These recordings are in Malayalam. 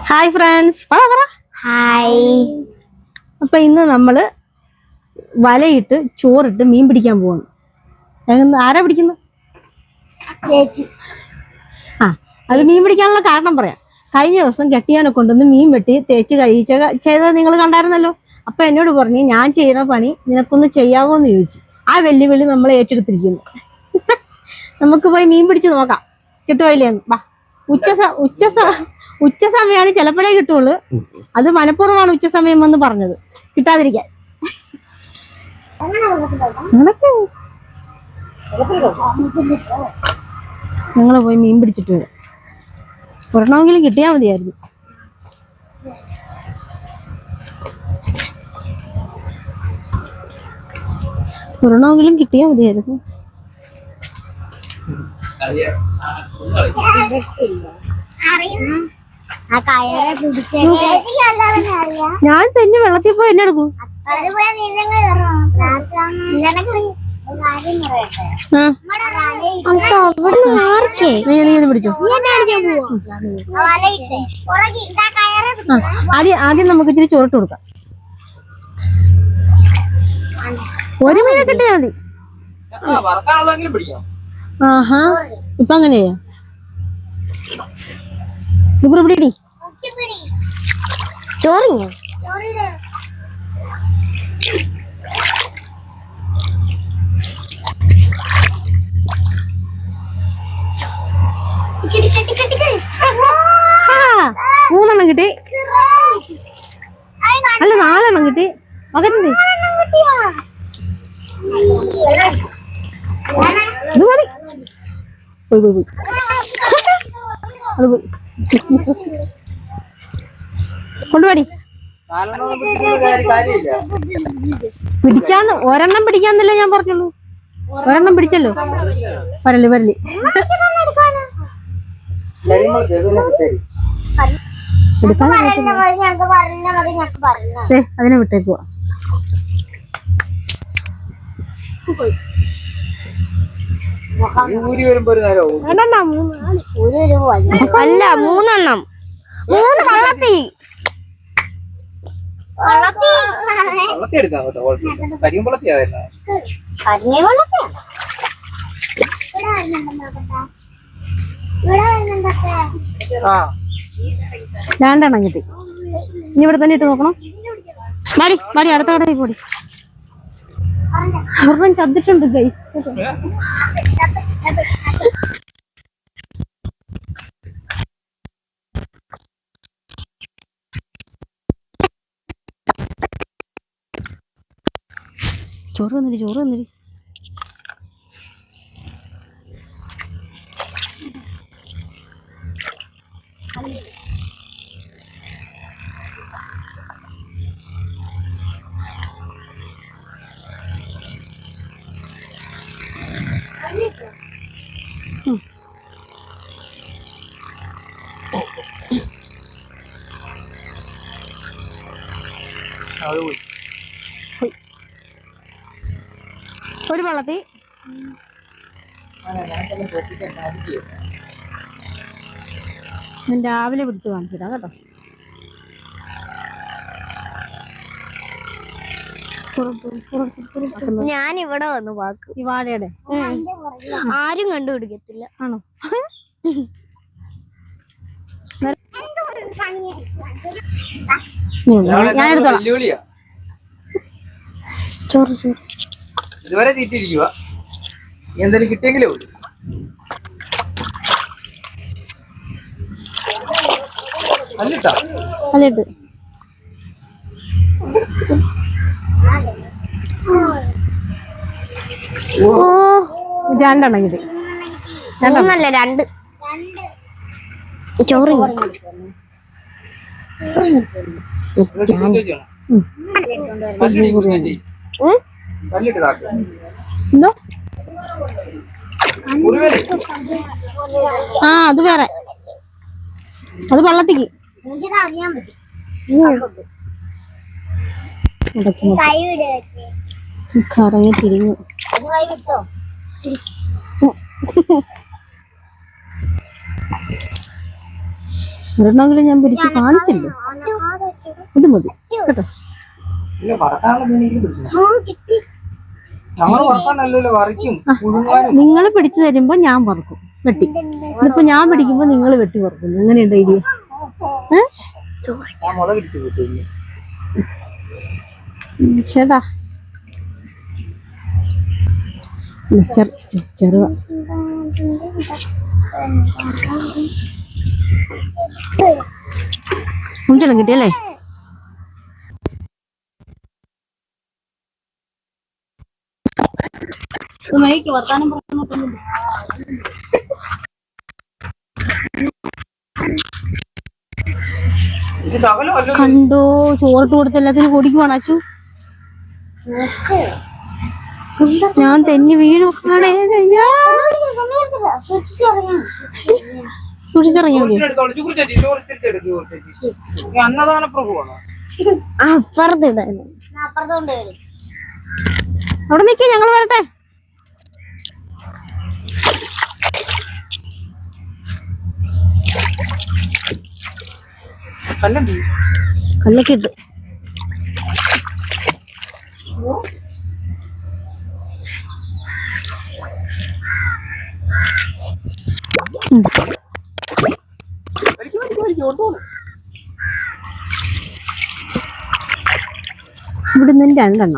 Hi friends, hi. അപ്പൊ ഇന്ന് നമ്മള് വലയിട്ട് ചോറിട്ട് മീൻ പിടിക്കാൻ പോവാണ്. ആരാ പിടിക്കുന്നു? ചേച്ചി. അത് മീൻ പിടിക്കാനുള്ള കാരണം പറയാം. കഴിഞ്ഞ ദിവസം കെട്ടിയാനെ കൊണ്ടുവന്ന് മീൻ വെട്ടി തേച്ച് ചെയ്തത് നിങ്ങൾ കണ്ടായിരുന്നല്ലോ. അപ്പൊ എന്നോട് പറഞ്ഞു, ഞാൻ ചെയ്യുന്ന പണി നിനക്കൊന്ന് ചെയ്യാവോ എന്ന് ചോദിച്ചു. ആ വെല്ലുവിളി നമ്മൾ ഏറ്റെടുത്തിരിക്കുന്നു. നമുക്ക് പോയി മീൻ പിടിച്ച് നോക്കാം, കിട്ടുമില്ലേന്ന്. വാ. ഉച്ച സമയമാണ് ചിലപ്പോഴേ കിട്ടുള്ളൂ. അത് മനഃപൂർവ്വമാണ് ഉച്ച സമയം എന്ന് പറഞ്ഞത്, കിട്ടാതിരിക്കാൻ. ഞങ്ങള് പോയി മീൻ പിടിച്ചിട്ട് വരാം. ഒരെണ്ണമെങ്കിലും കിട്ടിയാൽ മതിയായിരുന്നു. ഒരെണ്ണമെങ്കിലും കിട്ടിയാൽ മതിയായിരുന്നു. ഞാൻ തന്നെ വെള്ളത്തിൽ പോയി എന്നെ എടുക്കും. നീ പിടിച്ചോ. ആദ്യം നമുക്ക് ഇച്ചിരി ചോറിട്ട് കൊടുക്കാം. ഒരു മീനെ കിട്ടിയാ മതി. ആഹാ, ഇപ്പൊ അങ്ങനെയാ. പിടി ചോറിങ്ങ. മൂന്നെണ്ണം കിട്ടി. അല്ല, 4 കിട്ടി. മകരുന്നേ ഇത് മതി. പോയി അത് പോയി കൊണ്ടുപോടി. പിടിക്കാന്ന് ഒരെണ്ണം പിടിക്കാന്നല്ലേ ഞാൻ പറഞ്ഞുള്ളൂ. ഒരെണ്ണം പിടിച്ചല്ലോ. വരല് അതിനെ വിട്ടേക്കുവാ. അല്ല, 3 വള്ളത്തി. രണ്ടെണ്ണം കിട്ടി. ഇനി ഇവിടെ തന്നെ ഇട്ട് നോക്കണം. മാടി അടുത്ത കടയിൽ പോടി. ഒരെണ്ണം ചതിട്ടുണ്ട് ഗൈസ്. ചോറ് വന്നിരി. ഒരു വള്ളത്തി. ഞാൻ രാവിലെ പിടിച്ച് കാണിച്ചിട്ടാ കേട്ടോ. ഞാൻ ഇവിടെ വന്നു വാക്ക്. ഈ വാഴയുടെ ആരും കണ്ടുപിടിക്കത്തില്ല. ആണോ? ഞാൻ എടുത്തോളാം. ചോറ് ഇതുവരെ തീറ്റിരിക്കുക. എന്തെങ്കിലും കിട്ടിയെങ്കിലേ ഉള്ളൂ. അല്ലിട്ട് രണ്ടെണ്ണം കിട്ടി. 2 ചോറ്. അത് വേറെ. അത് വള്ളത്തിക്ക് കറങ്ങി തിരിഞ്ഞു. ഒരെണ്ണമെങ്കിലും ഞാൻ പിടിച്ച് കാണിച്ചില്ലേ. ഇത് മതി കേട്ടോ. ഇല്ല വറക്കാനുള്ള മീനെങ്കിലും പിടിച്ചു. ഞങ്ങൾ വറക്കാനല്ലല്ലോ, വറയ്ക്കും പുഴുങ്ങാനും. നിങ്ങൾ പിടിച്ചു തരുമ്പോ ഞാൻ വറക്കും വെട്ടി. ഇതിപ്പോ ഞാൻ പിടിക്കുമ്പോ നിങ്ങൾ വെട്ടി വറക്കും. എങ്ങനെയുണ്ട് ഐഡിയ? ഞാൻ മുള പിടിച്ചു കിട്ടും. ചേട്ടാ ചെറുവ കുഞ്ചെണ്ണം കിട്ടിയല്ലേ? വർത്താനം കണ്ടോ? ചോറിട്ട് കൊടുത്ത് എല്ലാത്തിനും കുടിക്കുവാണ് അച്ചു. ഞാൻ തെന്നി വീഴുവാണേ. സൂക്ഷിച്ചിറങ്ങിയാ മതി. അന്നദാന പ്രഭുവാണോ? അവിടെ നിൽക്കേ, ഞങ്ങൾ വരട്ടെ. കല്ലൊക്കെ ഇട്ട് ഇവിടുന്ന് 2 എണ്ണം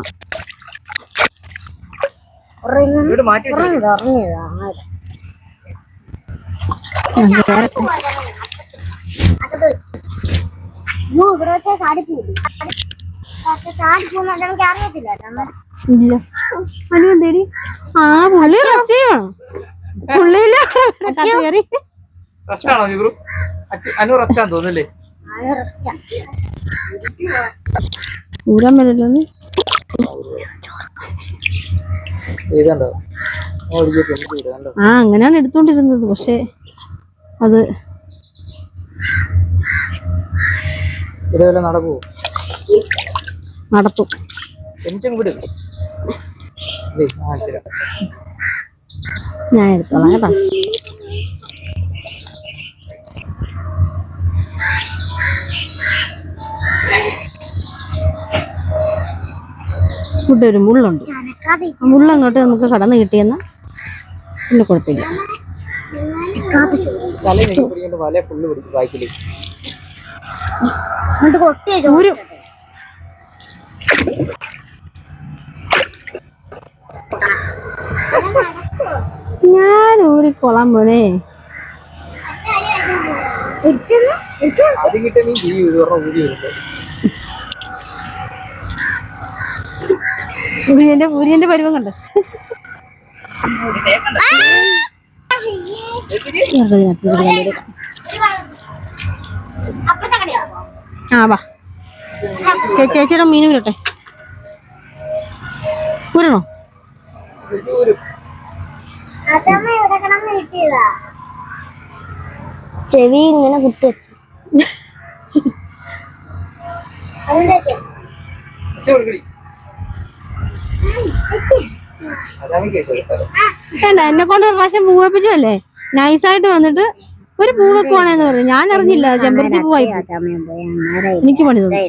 മാറ്റി ഇല്ല. അനു എന്തേടി? ആ പുള്ളി റെസ്റ്റ് ചെയ്യണം. പുള്ളിയില് കയറി റെസ്റ്റാണോ ജിബ്രു? അനു റെസ്റ്റാന്ന് തോന്നുന്നല്ലേ? ഊരാൻ പറ്റില്ലെന്ന് ആ അങ്ങനെയാണ് എടുത്തോണ്ടിരുന്നത്. പക്ഷെ അത് നടക്കുവോ? നടത്തും. ഞാൻ എടുത്തോളാം കേട്ടോ. ഇവിടെ ഒരു മുള്ളുണ്ട്. മുള്ളങ്ങോട്ട് നമുക്ക് കടന്നു കിട്ടിയെന്ന പിന്നെ കുഴപ്പമില്ല. ഞാൻ ഊരിക്കൊള്ളാൻ പോണേ. ഊരിയന്റെ പരുവം കണ്ട് ആ വാ ചേച്ചിയുടെ മീനും കിട്ടെ. ഊരണോ? ചെവി ഇങ്ങനെ കുത്തിവെച്ചു. എന്നെ കൊണ്ട് ഒരു പ്രാവശ്യം പൂ വെപ്പിച്ചതല്ലേ, നൈസായിട്ട് വന്നിട്ട് ഒരു പൂ വെക്കുവാണെന്ന് പറഞ്ഞു. ഞാൻ അറിഞ്ഞില്ല ചെമ്പരത്തി പൂവായി. എനിക്ക് പണി തോന്നി.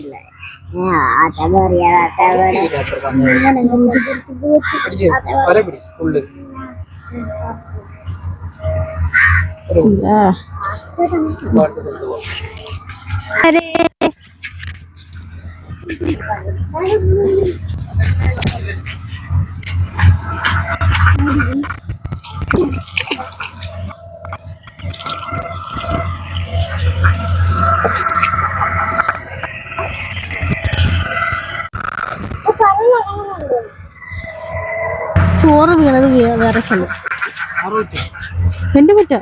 ചോറ് വീണത് വേറെ സ്ഥലം. എന്റെ കുറ്റ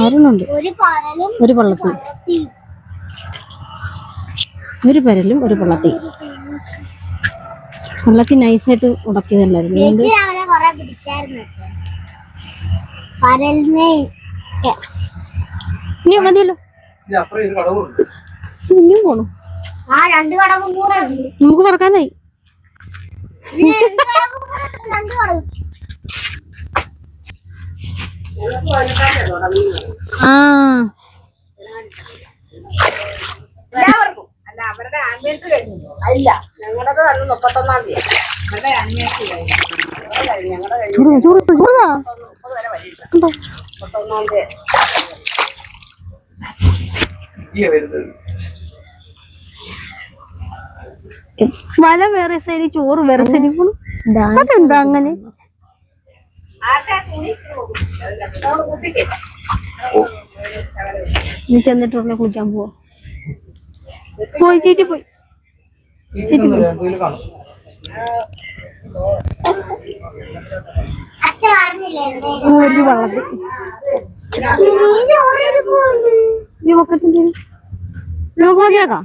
ആറുന്നുണ്ട്. ഒരു പള്ളത്തി, ഒരു പരലും ഒരു പള്ളത്തി. പള്ളത്തി നൈസായിട്ട് ഉടക്കിയതല്ലായിരുന്നു. ഇനി മതിയല്ലോ. ഇനിയും പോണു. നമുക്ക് പറക്കാനായി. ആ എല്ലാവർക്കും അല്ല അവരുടെ ആംബുലൻസ് കഴിഞ്ഞു അല്ല ഞങ്ങളുടെ അന്ന് 31-ാം തീയതി അവരുടെ ആംബുലൻസ് കഴിഞ്ഞു ഞങ്ങളുടെ കഴിഞ്ഞു 30 വരെ വഴി 31-ാം തീയതി ഈ വരുന്നത് വല വേറെ സൈഡിൽ ചോറ് വേറെ സൈഡിൽ പോണു. അതെന്താ അങ്ങനെ? ആർക്കാ തുണി കുത്തിക്കേ നീ ചെന്നിട്ട് ഉടനെ കുളിക്കാൻ പോവാ. പോയി ചീറ്റി പോയി ഇതിൽ കാണും. ഒരു വള്ളത്തിൽ ഈ ബക്കറ്റിന്റെ നമുക്ക് മതിയാക്കാം.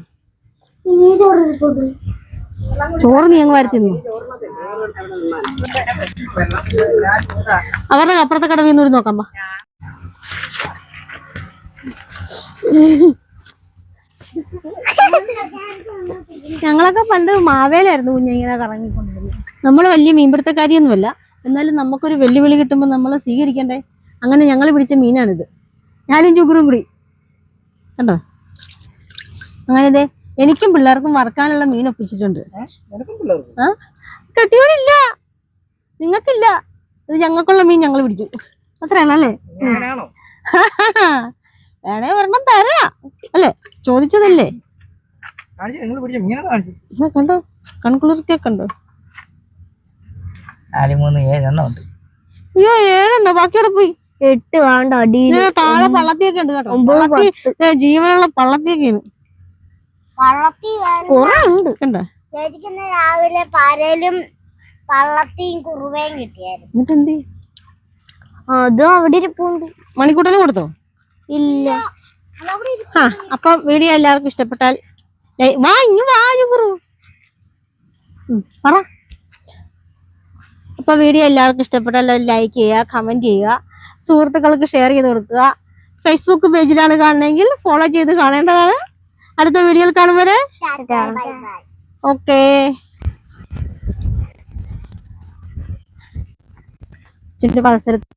ചോറ് നീ അങ്ങ് വരുത്തിന്നു. അവരുടെ അപ്പുറത്തെ കടവിൽ നിന്ന് നോക്കാം. ഞങ്ങളൊക്കെ പണ്ട് മാവേലായിരുന്നു കുഞ്ഞിങ്ങനെ കറങ്ങിക്കൊണ്ടിരുന്നത്. നമ്മൾ വലിയ മീൻപിടുത്തക്കാരിയൊന്നുമല്ല, എന്നാലും നമുക്കൊരു വെല്ലുവിളി കിട്ടുമ്പോൾ നമ്മൾ സ്വീകരിക്കണ്ടേ. അങ്ങനെ ഞങ്ങൾ പിടിച്ച മീനാണിത്. ഞാനും ചുഗറും കൂടി കണ്ടോ. അങ്ങനെ ഇതേ എനിക്കും പിള്ളേർക്കും വറക്കാനുള്ള മീൻ ഒപ്പിച്ചിട്ടുണ്ട്. ആ കെട്ടിയോടില്ല, നിങ്ങൾക്കില്ല. ഇത് ഞങ്ങൾക്കുള്ള മീൻ ഞങ്ങൾ പിടിച്ചു. അത്രയാണല്ലേ? വേണേ ഒരെണ്ണം തരാ അല്ലേ, ചോദിച്ചതല്ലേ. കണ്ടോ കൺകുളിർക്കെ കണ്ടോ. 4, 3, 7 എണ്ണം ഉണ്ട്. അയ്യോ 7 എണ്ണോ, ബാക്കിയോടെ പോയി. 8 വേണ്ട അടിയിൽ താഴെ പള്ളത്തിയൊക്കെ ഉണ്ട് കേട്ടോ. ജീവനുള്ള പള്ളത്തിയൊക്കെയാണ്. കുറെ ഉണ്ട് കണ്ടോ. രാവിലെ പരലും പള്ളത്തിയും കുറുവയും കിട്ടിയായിരുന്നു. എന്നിട്ട് എന്ത് അതും അവിടെ ഇരിപ്പുണ്ട്. മണിക്കൂട്ടലും കൊടുത്തോ? ഇല്ല. ആ അപ്പം വീഡിയോ എല്ലാവർക്കും ഇഷ്ടപ്പെട്ടാൽ വാ ഇങ്ങ് വാ ചുഗുറു പറ. അപ്പൊ വീഡിയോ എല്ലാവർക്കും ഇഷ്ടപ്പെട്ടാൽ ലൈക്ക് ചെയ്യുക, കമന്റ് ചെയ്യുക, സുഹൃത്തുക്കൾക്ക് ഷെയർ ചെയ്ത് കൊടുക്കുക. ഫേസ്ബുക്ക് പേജിലാണ് കാണണമെങ്കിൽ ഫോളോ ചെയ്ത് കാണേണ്ടതാണ്. അടുത്ത വീഡിയോയിൽ കാണും വരെ ഓക്കേ. ചുറ്റും പരിസരത്ത്